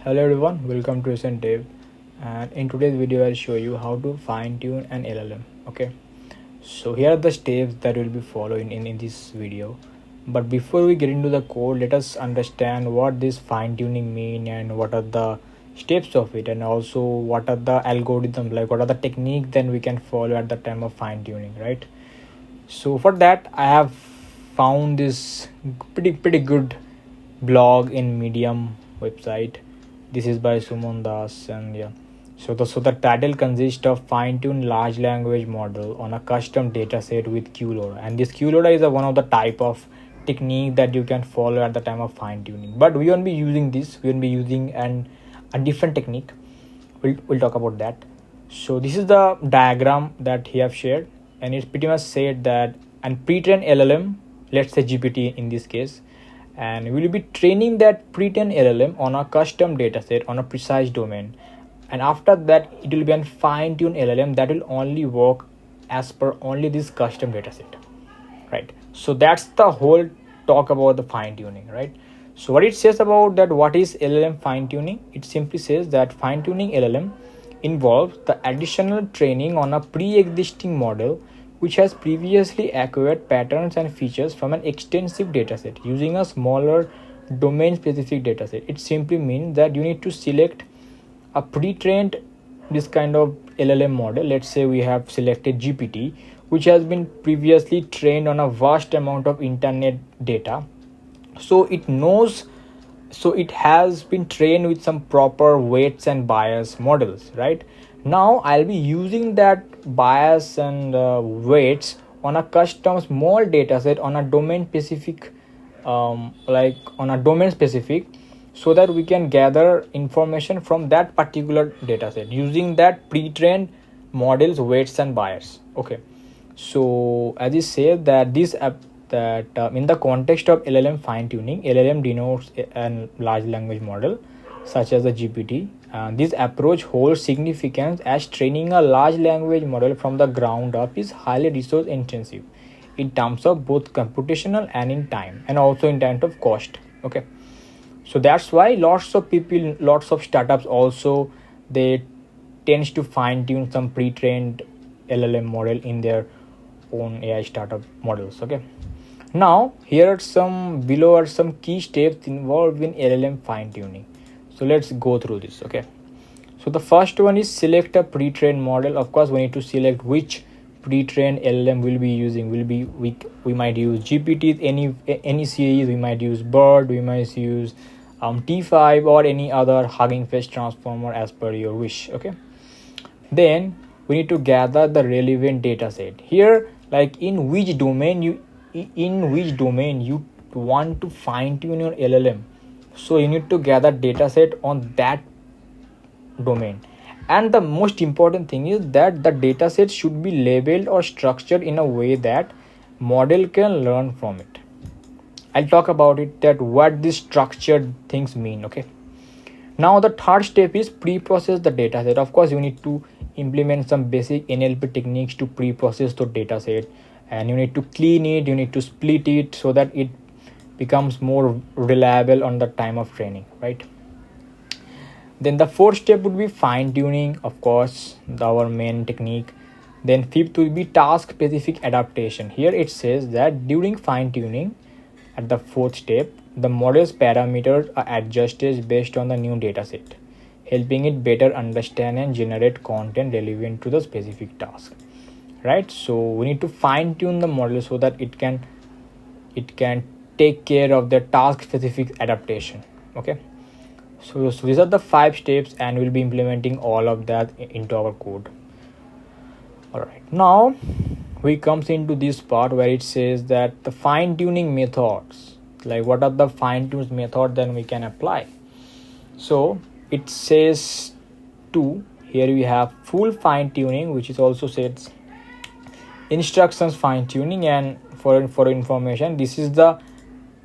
Hello everyone, welcome to Recent Dave, and in today's video I'll show you how to fine tune an LLM. Okay, so here are the steps that we'll be following in this video. But before we get into the code, let us understand what this fine tuning mean and what are the steps of it, and also what are the algorithms, like what are the techniques then we can follow at the time of fine tuning, right? So for that I have found this pretty good blog in Medium website. This is by Suman Das, and yeah. So the title consists of fine-tuned large language model on a custom dataset with QLoader, and this QLoader is one of the type of technique that you can follow at the time of fine-tuning. But we won't be using this. We will be using a different technique. We'll talk about that. So this is the diagram that he have shared, and it's pretty much said that an pre-trained LLM, let's say GPT in this case, and we will be training that pre-trained LLM on a custom dataset on a precise domain, and after that it will be a fine-tuned LLM that will only work as per only this custom dataset, right? So that's the whole talk about the fine-tuning, right? So what it says about that, what is LLM fine-tuning? It simply says that fine-tuning LLM involves the additional training on a pre-existing model which has previously acquired patterns and features from an extensive dataset using a smaller domain-specific dataset. It simply means that you need to select a pre-trained this kind of LLM model. Let's say we have selected GPT, which has been previously trained on a vast amount of internet data. So it knows, so it has been trained with some proper weights and bias models, right? Now I'll be using that bias and weights on a custom small dataset on a domain specific, so that we can gather information from that particular dataset using that pre-trained models weights and bias. Okay, so as I said that this app that in the context of LLM fine tuning, LLM denotes a large language model such as the GPT. This approach holds significance as training a large language model from the ground up is highly resource intensive in terms of both computational and in time, and also in terms of cost. Okay, so that's why lots of people, lots of startups also, they tends to fine tune some pre-trained LLM model in their own AI startup models. Okay, now here are some below are some key steps involved in LLM fine tuning. So let's go through this. Okay, so the first one is select a pre-trained model. Of course we need to select which pre-trained LLM will be using. We might use GPT, any series, we might use Bird, we might use T5 or any other Hugging Face transformer as per your wish. Okay, then we need to gather the relevant data set. Here, like in which domain you want to fine tune your LLM, so you need to gather data set on that domain. And the most important thing is that the data set should be labeled or structured in a way that model can learn from it. I'll talk about it, that what these structured things mean. Okay, now the third step is pre-process the data set. Of course you need to implement some basic NLP techniques to pre-process the data set, and you need to clean it, you need to split it so that it becomes more reliable on the time of training, right? Then the fourth step would be fine tuning, of course, our main technique. Then fifth will be task specific adaptation. Here it says that during fine tuning, at the fourth step, the model's parameters are adjusted based on the new dataset, helping it better understand and generate content relevant to the specific task, right? So we need to fine tune the model so that it can take care of the task specific adaptation. Okay, so these are the 5 steps, and we'll be implementing all of that into our code. All right, now we comes into this part where it says that the fine tuning methods, like what are the fine tuned method then we can apply. So it says 2. Here we have full fine tuning, which is also says instructions fine tuning, and for information, this is the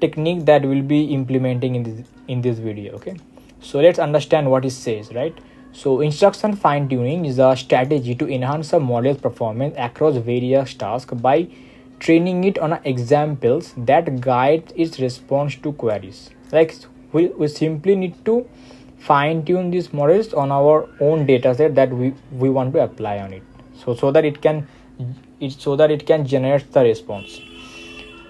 technique that we'll be implementing in this video. Okay, so let's understand what it says, right? So instruction fine tuning is a strategy to enhance a model's performance across various tasks by training it on examples that guide its response to queries. Like we simply need to fine tune these models on our own data set that we want to apply on it, so that it can generate the response.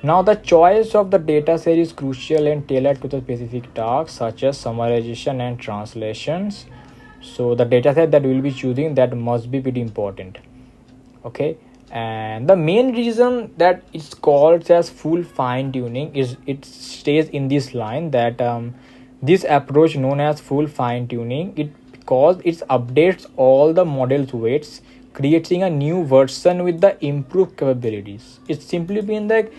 Now the choice of the data set is crucial and tailored to the specific tasks such as summarization and translations. So the data set that we'll be choosing, that must be pretty important. Okay, and the main reason that it's called as full fine tuning is it stays in this line that this approach known as full fine tuning, it because it updates all the model's weights, creating a new version with the improved capabilities. It's simply been like,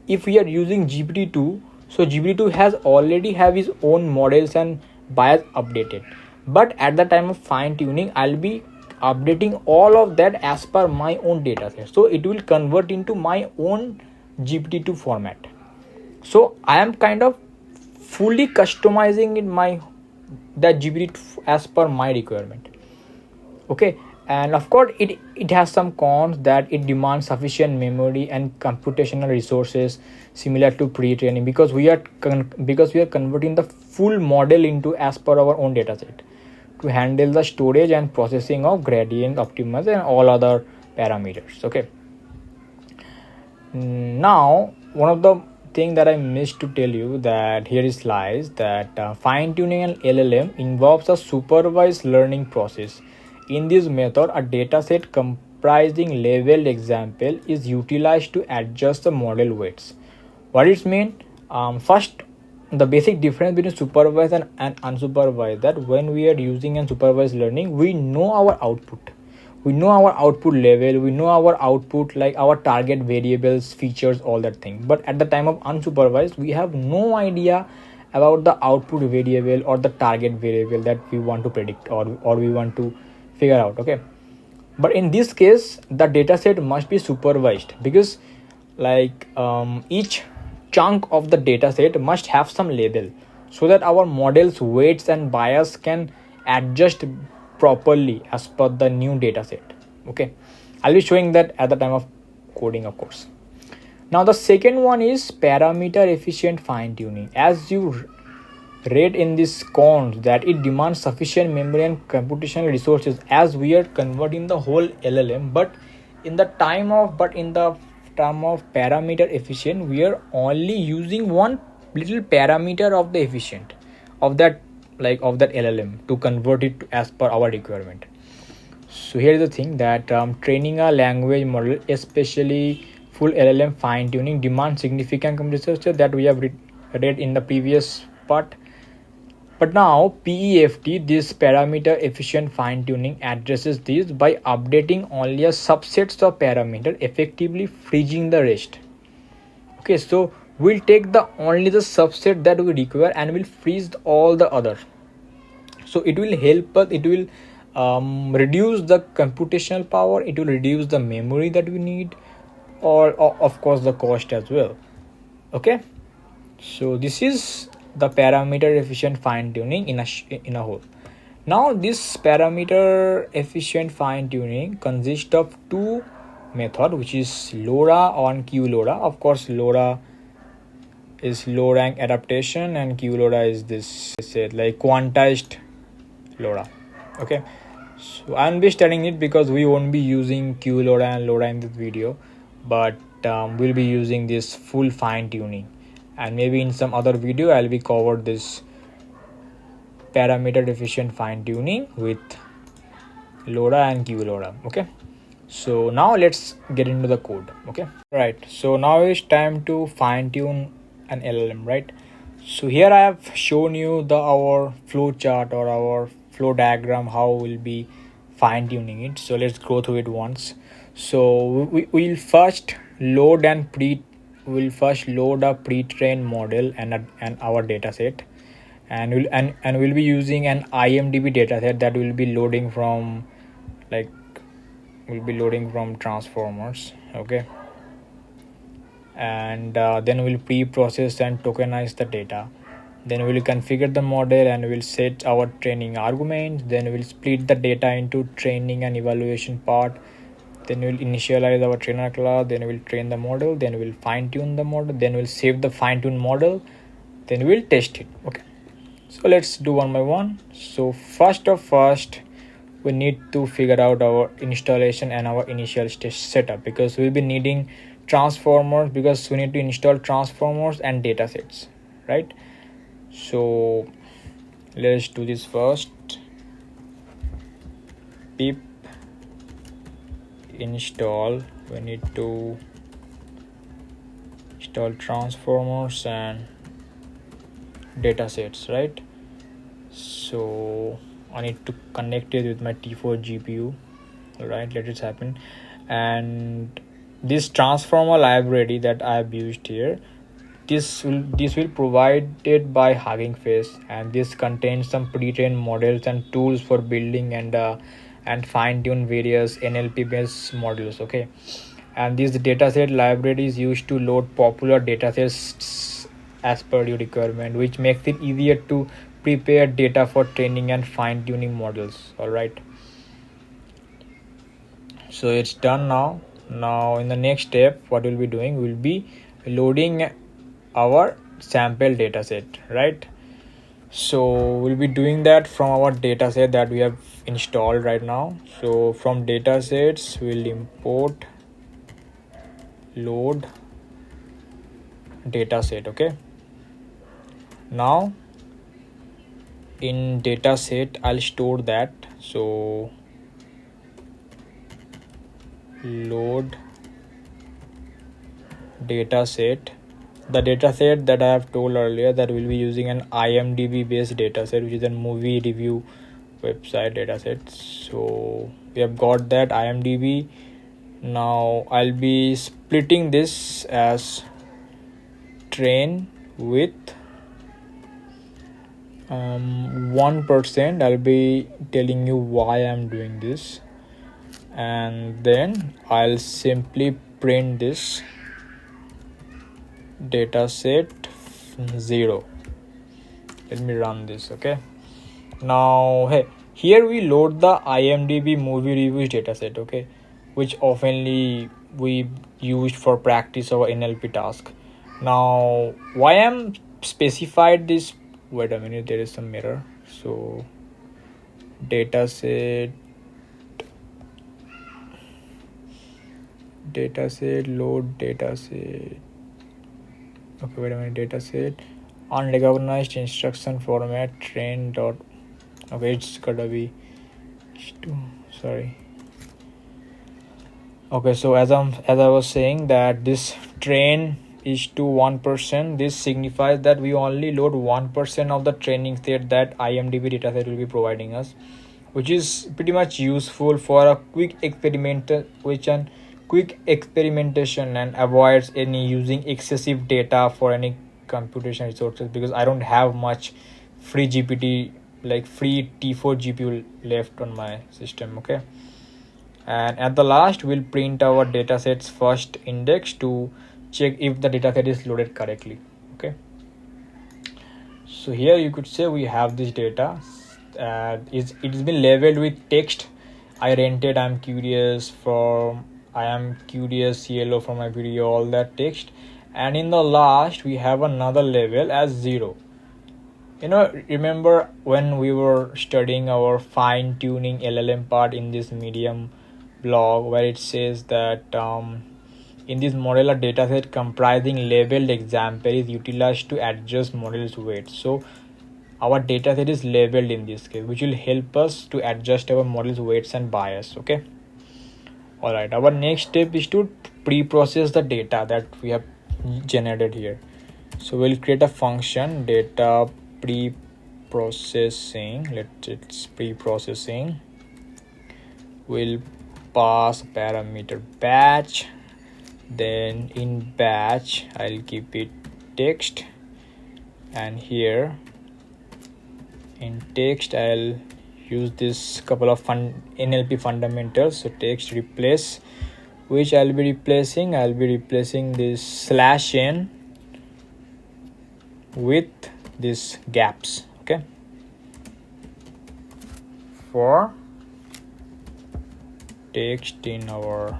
if we are using GPT-2, so GPT-2 has already have its own models and bias updated, but at the time of fine tuning I'll be updating all of that as per my own data set, so it will convert into my own GPT-2 format. So I am kind of fully customizing in my that GPT as per my requirement. Okay, and of course it has some cons, that it demands sufficient memory and computational resources similar to pre-training, because we are converting the full model into as per our own data set to handle the storage and processing of gradient optimizers and all other parameters. Okay, now one of the thing that I missed to tell you, that here is lies that fine tuning an LLM involves a supervised learning process. In this method, a dataset comprising labeled example is utilized to adjust the model weights. What it means? First, the basic difference between supervised and unsupervised, that when we are using unsupervised learning, we know our output. We know our output level, we know our output, like our target variables, features, all that thing. But at the time of unsupervised, we have no idea about the output variable or the target variable that we want to predict or we want to figure out. Okay, but in this case the dataset must be supervised, because like each chunk of the dataset must have some label, so that our model's weights and bias can adjust properly as per the new dataset. Okay, I'll be showing that at the time of coding, of course. Now the second one is parameter efficient fine tuning. As you read in this cons, that it demands sufficient memory and computational resources, as we are converting the whole LLM. But in the term of parameter efficient, we are only using one little parameter of the efficient of that LLM to convert it as per our requirement. So here's the thing, that training a language model, especially full LLM fine tuning, demands significant computational that we have read in the previous part. But now PEFT, this parameter efficient fine tuning, addresses this by updating only a subsets of parameter, effectively freezing the rest. Okay, so we'll take only the subset that we require and we'll freeze all the other. So it will help us, it will reduce the computational power, it will reduce the memory that we need, or of course the cost as well. Okay, so this is the parameter efficient fine tuning in a whole. Now this parameter efficient fine tuning consists of two methods, which is LoRa and QLoRa. Of course, LoRa is low rank adaptation and QLoRa is this like quantized LoRa. Okay, so I'll be studying it because we won't be using QLoRa and LoRa in this video, but we'll be using this full fine tuning, and maybe in some other video I'll be covered this parameter efficient fine tuning with LoRa and QLoRa. Okay, so now let's get into the code. Okay, right, so now it's time to fine tune an LLM, right? So here I have shown you our flow chart or our flow diagram, how we'll be fine tuning it. So let's go through it once. So we'll first load a pre-trained model and our dataset, and we'll be using an IMDb dataset that will be loading from transformers. Okay, and then we'll pre-process and tokenize the data. Then we'll configure the model and we'll set our training arguments. Then we'll split the data into training and evaluation part. Then we'll initialize our trainer class. Then we'll train the model. Then we'll fine tune the model. Then we'll save the fine tuned model. Then we'll test it. Okay, So let's do one by one. So first, we need to figure out our installation and our initial setup, because we'll be needing transformers, because we need to install transformers and datasets, right? So let's do this first. Pip install, we need to install transformers and datasets, right? So I need to connect it with my T4 GPU. All right, let it happen. And this transformer library that I have used here, this will provided by Hugging Face, and this contains some pre-trained models and tools for building and fine-tune various NLP based models. Okay, and this dataset library is used to load popular datasets as per your requirement, which makes it easier to prepare data for training and fine-tuning models. All right, so it's done now. Now in the next step, what we'll be doing, we'll be loading our sample dataset, right? So we'll be doing that from our dataset that we have installed right now. So from datasets, we'll import load dataset. Okay, now in dataset I'll store that. So load dataset, the dataset that I have told earlier, that we'll be using an IMDb based dataset, which is a movie review website dataset. So we have got that IMDb. Now I'll be splitting this as train with 1%. I'll be telling you why I'm doing this, and then I'll simply print this dataset 0. Let me run this. Okay, now hey, here we load the IMDb movie reviews dataset, okay, which oftenly we used for practice our NLP task. Now why I'm specified this, wait a minute, there is some error. So dataset load dataset, okay, wait a minute, dataset unrecognized instruction format train dot, okay, it's gotta be sorry. Okay, so as I was saying that this train is to 1%, this signifies that we only load 1% of the training state that IMDb dataset will be providing us, which is pretty much useful for a quick experimentation and avoids any using excessive data for any computation resources, because I don't have much free GPT, like free T4 GPU left on my system. Okay, and at the last we'll print our dataset's first index to check if the dataset is loaded correctly. Okay, so here you could say we have this data. It's been labeled with text. I rented, I'm curious, from I am curious, yellow for my video, all that text. And in the last we have another label as 0. Remember when we were studying our fine-tuning LLM part in this Medium blog, where it says that in this model, a dataset comprising labeled example is utilized to adjust model's weight. So our dataset is labeled in this case, which will help us to adjust our model's weights and bias. Okay, all right, our next step is to pre-process the data that we have generated here. So we'll create a function data pre-processing. It's pre-processing. We'll pass parameter batch, then in batch I'll keep it text, and here in text I'll use this couple of NLP fundamentals. So text replace, which I'll be replacing this /n with these gaps. Okay, for text in our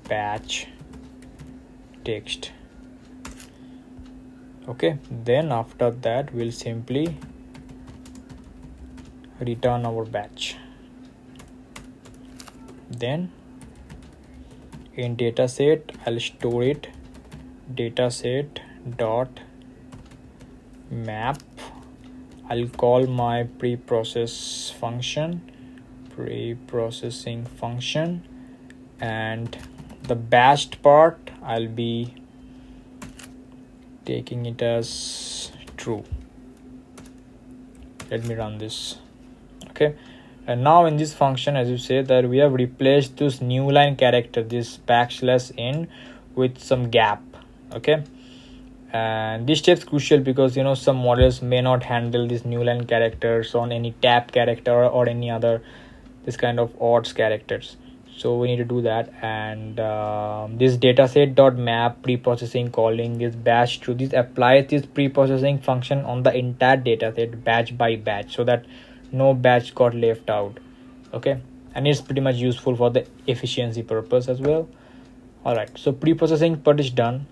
batch text. Okay, then after that we'll simply return our batch. Then in dataset I'll store it dataset dot map. I'll call my preprocessing function, and the batched part I'll be taking it as true. Let me run this. Okay, and now in this function, as you say, that we have replaced this new line character, this \n, with some gap. Okay, and this step is crucial because some models may not handle these new line characters on any tab character or any other this kind of odds characters. So we need to do that, and this dataset.map preprocessing calling is batch true. This applies this preprocessing function on the entire dataset batch by batch, so that no batch got left out. Okay, and it's pretty much useful for the efficiency purpose as well. All right, so preprocessing part is done.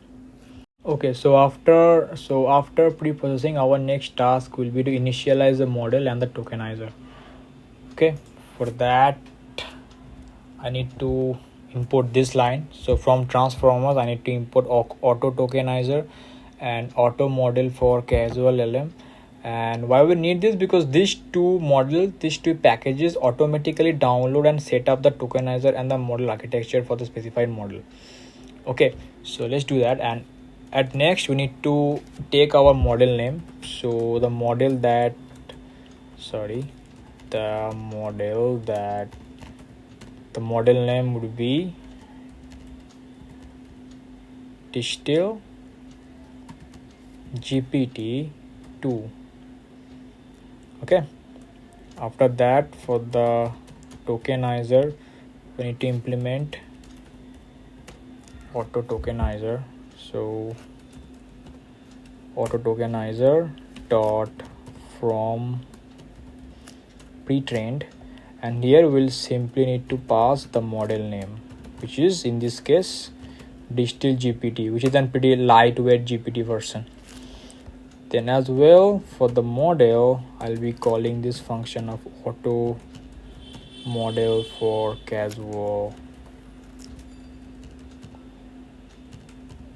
Okay, so after preprocessing, our next task will be to initialize the model and the tokenizer. Okay, for that I need to import this line. So from transformers I need to import auto tokenizer and auto model for casual LM. And why we need this? Because these two packages automatically download and set up the tokenizer and the model architecture for the specified model. Okay, so let's do that. And at next we need to take our model name. So the model name would be Distill GPT-2. Okay, after that, for the tokenizer we need to implement auto tokenizer. So auto tokenizer dot from pre-trained, and here we'll simply need to pass the model name, which is in this case Distill GPT, which is a pretty lightweight GPT version. Then as well, for the model I'll be calling this function of auto model for casual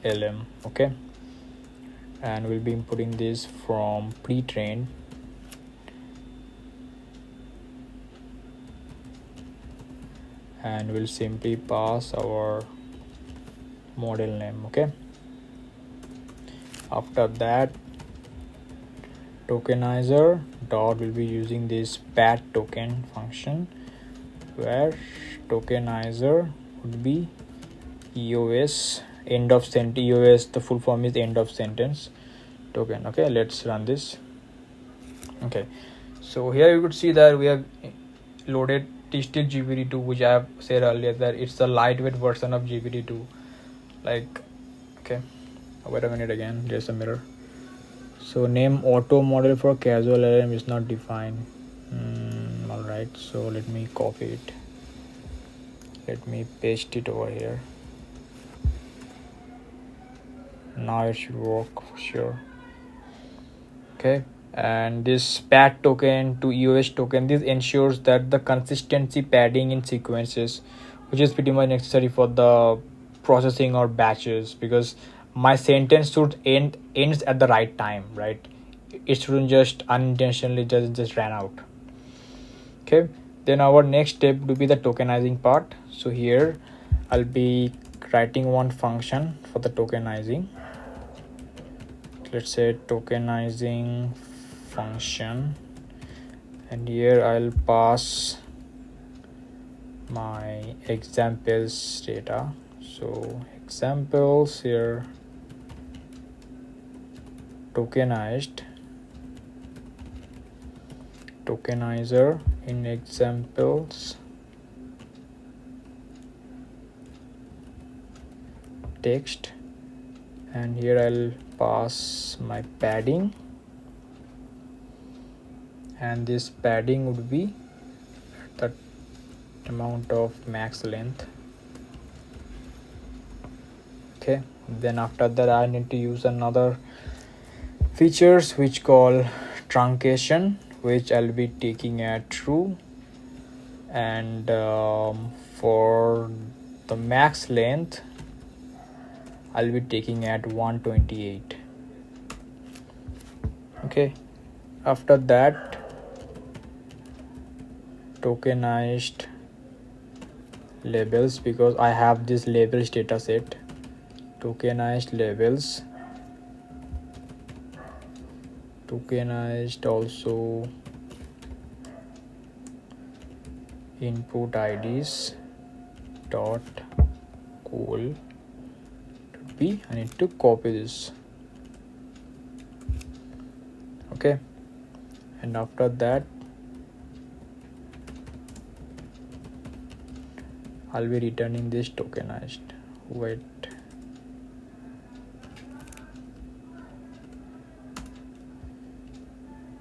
LM. Okay, and we'll be inputting this from pre-trained, and we'll simply pass our model name. Okay, after that, tokenizer dot will be using this pat token function, where tokenizer would be EOS end of sentence. EOS, the full form is end of sentence token. Okay, let's run this. Okay, so here you could see that we have loaded Distill GPT-2, which I have said earlier that it's a lightweight version of GPT-2. Like, okay, wait a minute, again, there's a mirror. So name auto model for casual LM is not defined. All right, so let me copy it. Let me paste it over here. Now it should work for sure. Okay, and this pat token to EOS token, this ensures that the consistency padding in sequences, which is pretty much necessary for the processing or batches, because my sentence should ends at the right time, right? It shouldn't just unintentionally just ran out. Okay, then our next step will be the tokenizing part. So here I'll be writing one function for the tokenizing. Let's say tokenizing function, and here I'll pass my examples data. So examples here, tokenizer in examples text, and here I'll pass my padding, and this padding would be the amount of max length. Okay, then after that I need to use another features which call truncation, which I'll be taking at true, and for the max length I'll be taking at 128. Okay, after that, tokenized labels, because I have this labels dataset. Tokenized labels, tokenized also input IDs dot cool to be. I need to copy this. Okay, and after that I'll be returning this tokenized. Wait,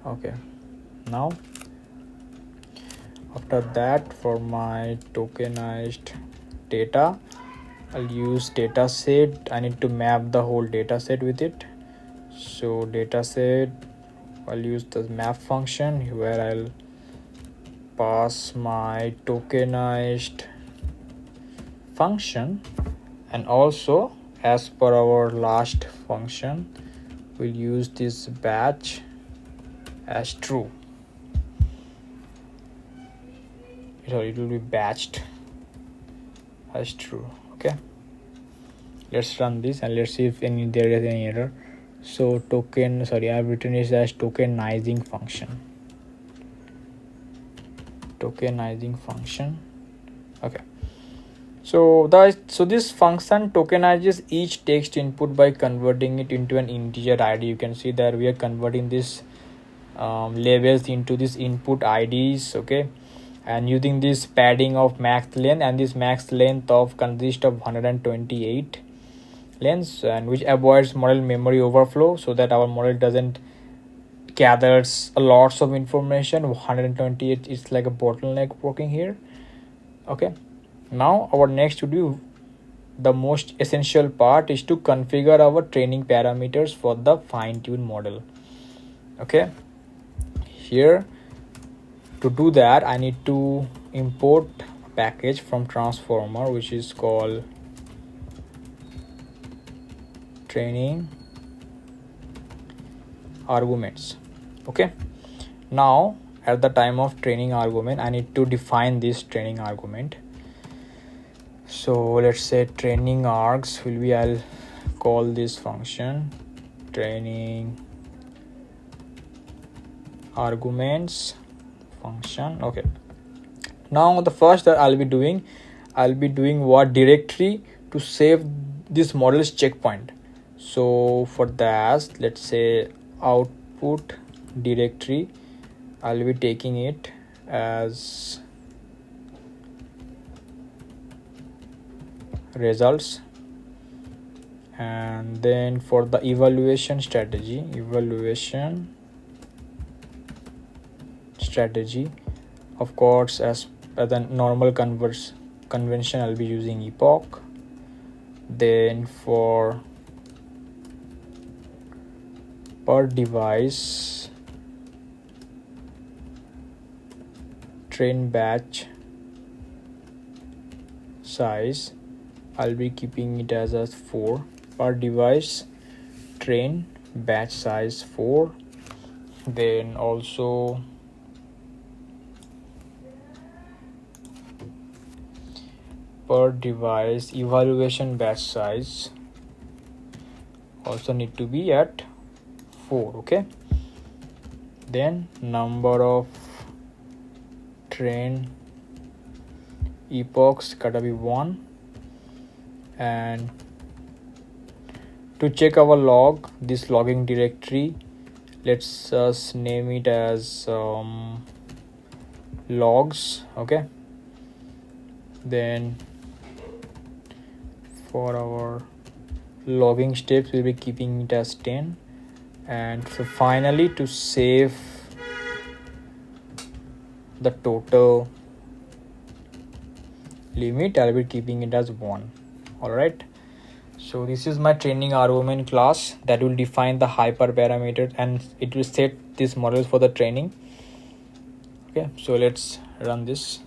okay, now after that, for my tokenized data, I'll use dataset. I need to map the whole dataset with it. So dataset, I'll use the map function where I'll pass my tokenized function, and also as per our last function, we'll use this batch as true. So it will be batched as true. Okay, let's run this and let's see if there is any error. So I've written it as tokenizing function. Okay, so this function tokenizes each text input by converting it into an integer ID. You can see that we are converting this labels into this input IDs. Okay, and using this padding of max length, and this max length of consists of 128 lengths, and which avoids model memory overflow, so that our model doesn't gathers a lots of information. 128 is like a bottleneck working here. Okay, now our next to do, the most essential part is to configure our training parameters for the fine-tuned model. Okay, here to do that I need to import a package from transformer which is called training arguments. Okay, now at the time of training argument I need to define this training argument. So let's say training args will be, I'll call this function training arguments function. Okay, now the first that I'll be doing what directory to save this model's checkpoint. So for that, let's say output directory, I'll be taking it as results, and then for the evaluation strategy, of course as per the normal convention I'll be using epoch. Then for per device train batch size, I'll be keeping it as a 4. Per device train batch size 4. Then also per device evaluation batch size also need to be at 4. Okay, then number of train epochs gotta be 1, and to check our log, this logging directory, let's just name it as logs. Okay, then for our logging steps we'll be keeping it as 10, and so finally to save the total limit I'll be keeping it as 1. All right, so this is my training argument class that will define the hyperparameter and it will set these models for the training. Okay, so let's run this,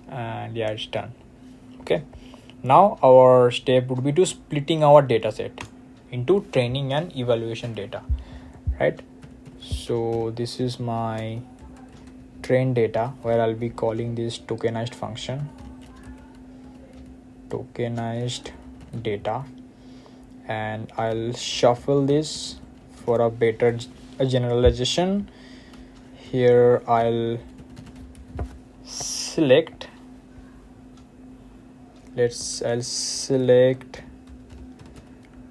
and yeah, it's done. Okay, now our step would be to splitting our data set into training and evaluation data, right? So this is my train data, where I'll be calling this tokenized function, tokenized data, and I'll shuffle this for a better generalization. Here I'll select, I'll select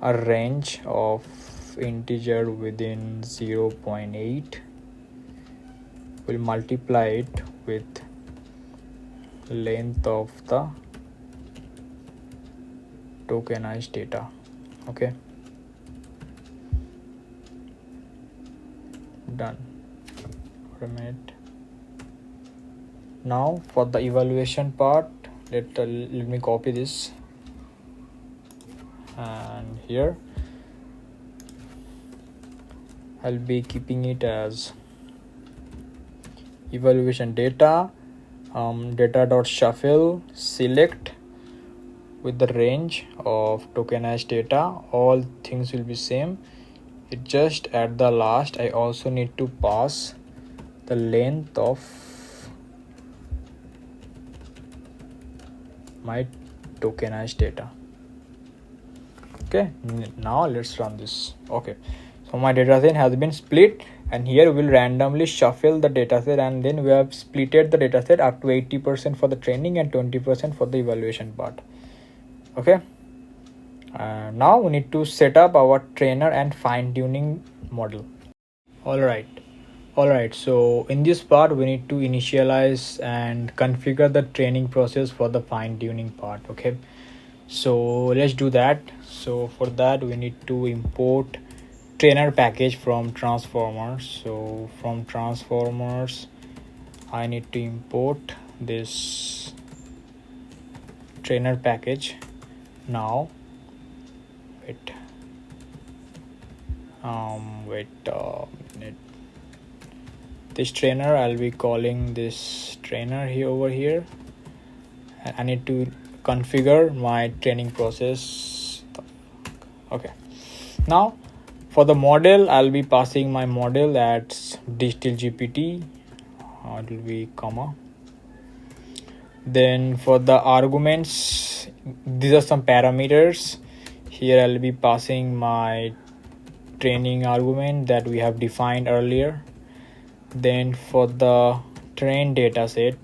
a range of integer within 0.8. We'll multiply it with length of the tokenized data. Okay, done. For a minute. Now for the evaluation part, let me copy this, and here I'll be keeping it as evaluation data, data.shuffle select with the range of tokenized data. All things will be same. It just at the last I also need to pass the length of my tokenized data. Okay, now let's run this. Okay, so my dataset has been split, and here we'll randomly shuffle the dataset, and then we have splitted the dataset up to 80% for the training and 20% for the evaluation part. Okay, now we need to set up our trainer and fine-tuning model. All right, so in this part we need to initialize and configure the training process for the fine-tuning part. Okay, so let's do that. So for that we need to import trainer package from transformers. So from transformers I need to import this trainer package. Now wait a minute. This trainer, I'll be calling this trainer here over here. I need to configure my training process. Okay, now for the model I'll be passing my model at digital GPT. It will be comma. Then for the arguments, these are some parameters. Here I'll be passing my training argument that we have defined earlier. Then for the train data set,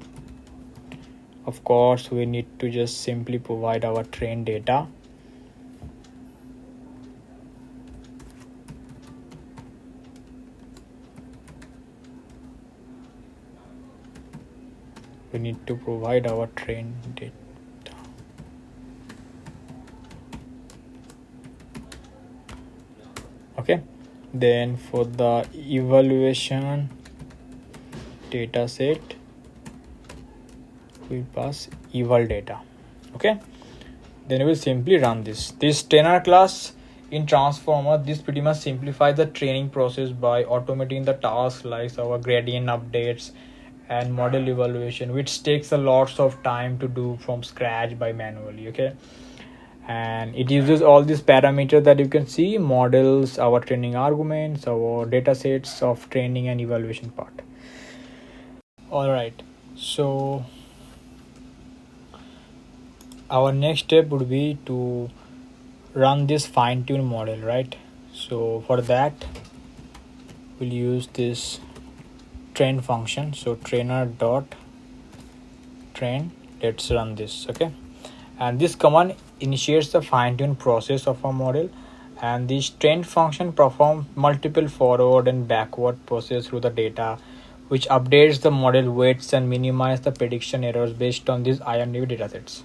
of course we need to just simply provide our train data. We need to provide our train data. Okay, then for the evaluation data set, we pass eval data. Okay, then we will simply run this trainer class in transformer. This pretty much simplifies the training process by automating the tasks like our gradient updates and model evaluation, which takes a lots of time to do from scratch by manually. Okay, and it uses all these parameters that you can see: models, our training arguments, our data sets of training and evaluation part. All right, so our next step would be to run this fine-tune model, right? So for that we'll use this train function. So trainer dot train, let's run this. Okay, and this command initiates the fine-tune process of a model, and this train function performs multiple forward and backward process through the data, which updates the model weights and minimize the prediction errors based on these IMDb datasets.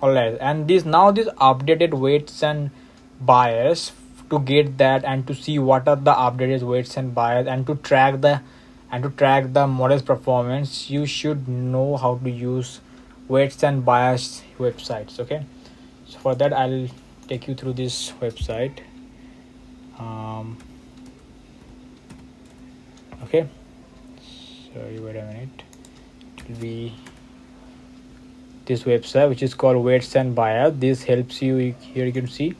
All right, and these updated weights and bias, to get that and to see what are the updated weights and bias, and to track the model's performance, you should know how to use weights and bias websites. Okay, so for that I'll take you through this website. Okay, sorry, wait a minute, it will be this website which is called weights and bias. This helps you, here you can see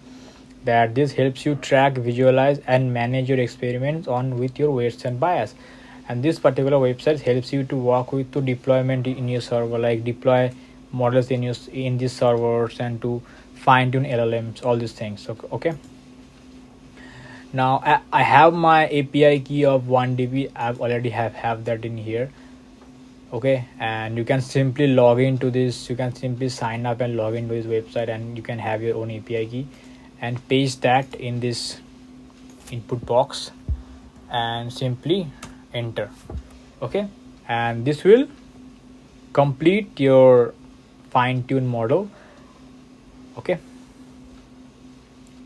that this helps you track, visualize and manage your experiments on with your weights and bias. And this particular website helps you to work with to deployment in your server, like deploy models in these servers and to fine tune LLMs, all these things. Okay, now I have my API key of 1 DB. I've already have that in here. Okay, and you can simply log into this, you can simply sign up and log into this website, and you can have your own API key and paste that in this input box and simply enter. Okay, and this will complete your fine-tune model. Okay,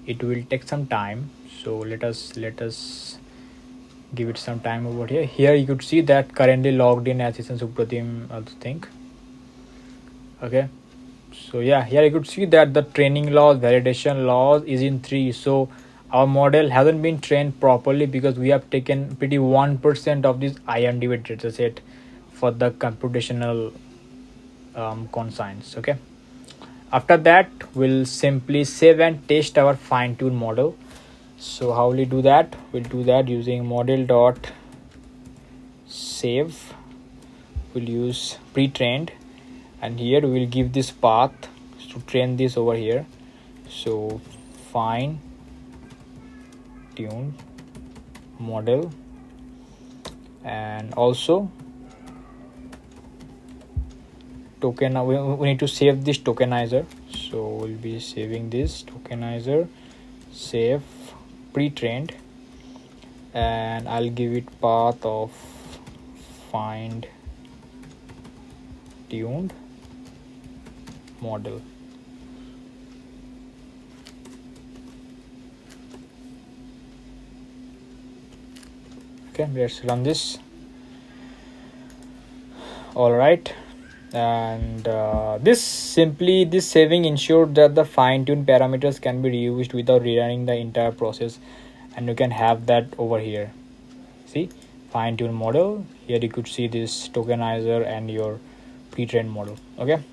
it will take some time, so let us give it some time over here. Here you could see that currently logged in as Ishan Supratim thing. Okay, so yeah, here you could see that the training loss, validation loss is in 3. So our model hasn't been trained properly because we have taken pretty 1% of this IMDb dataset for the computational consigns. Okay, after that we'll simply save and test our fine-tune model. So how will we do that? We'll do that using model dot save. We'll use pre-trained, and here we will give this path to train this over here. So fine tune model, and also token. We need to save this tokenizer, so we'll be saving this tokenizer, save pre-trained, and I'll give it path of find tuned model. Okay, let's run this. All right, and this saving ensured that the fine-tuned parameters can be reused without rerunning the entire process, and you can have that over here. See, fine-tune model, here you could see this tokenizer and your pre-trained model. Okay,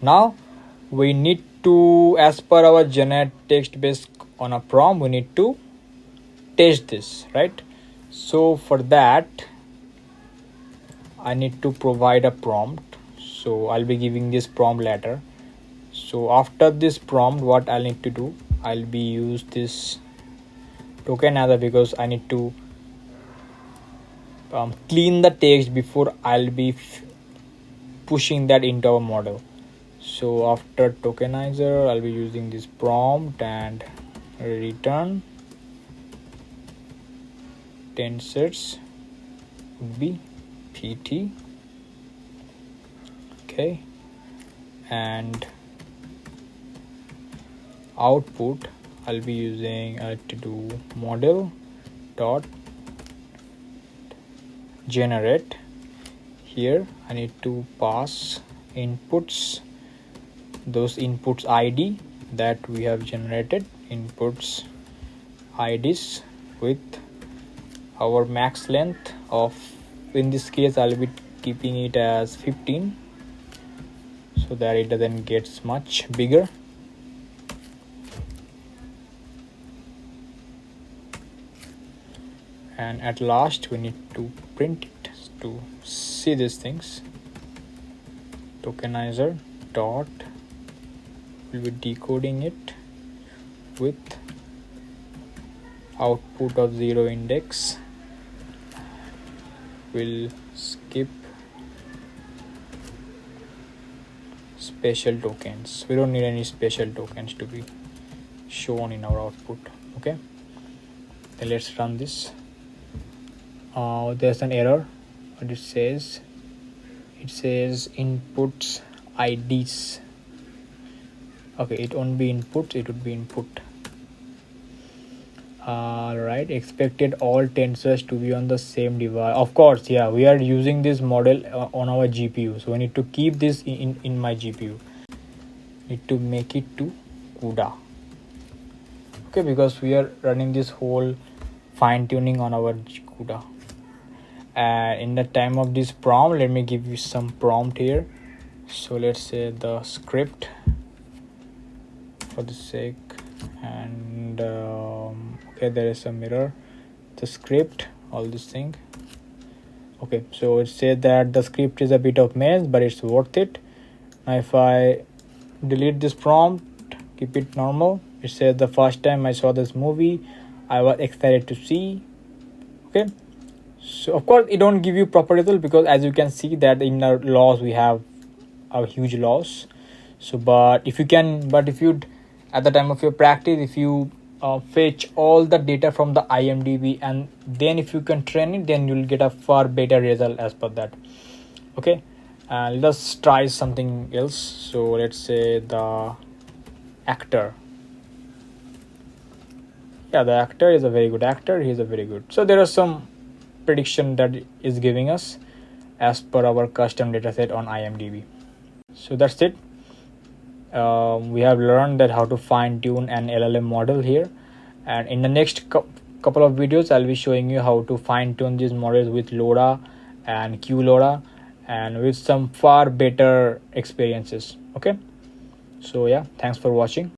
now we need to, as per our generate text based on a prompt, we need to test this, right? So for that I need to provide a prompt, so I'll be giving this prompt later. So after this prompt, what I'll need to do, I'll be use this tokenizer because I need to clean the text before I'll be pushing that into our model. So after tokenizer, I'll be using this prompt and return 10 sets would be PT. Okay, and output I'll be using to do model dot generate. Here I need to pass inputs, those inputs ID that we have generated, inputs IDs with our max length of, in this case I'll be keeping it as 15 so that it doesn't get much bigger. And at last we need to print it to see these things. Tokenizer dot, will be decoding it with output of 0 index. Will skip special tokens. We don't need any special tokens to be shown in our output. Okay, then let's run this. There's an error. What it says inputs IDs. Okay, it won't be inputs, it would be input. Right, expected all tensors to be on the same device. Of course, yeah, we are using this model on our GPU, so we need to keep this in my GPU. Need to make it to CUDA. Okay, because we are running this whole fine tuning on our CUDA. and in the time of this prompt, let me give you some prompt here. So let's say the script for the sake, and okay, there is a mirror, the script, all this thing. Okay, so it said that the script is a bit of mess, but it's worth it. Now if I delete this prompt, keep it normal, it says the first time I saw this movie I was excited to see. Okay, so of course it don't give you proper result, because as you can see that in our loss we have a huge loss. So but if you at the time of your practice, if you fetch all the data from the IMDb, and then if you can train it, then you'll get a far better result as per that. Okay, let's try something else. So let's say the actor. Yeah, the actor is a very good actor, he's a very good. So there are some prediction that is giving us as per our custom dataset on IMDb. So that's it. We have learned that how to fine tune an LLM model here, and in the next couple of videos I'll be showing you how to fine tune these models with LoRa and QLoRa, and with some far better experiences. Okay, so yeah, thanks for watching.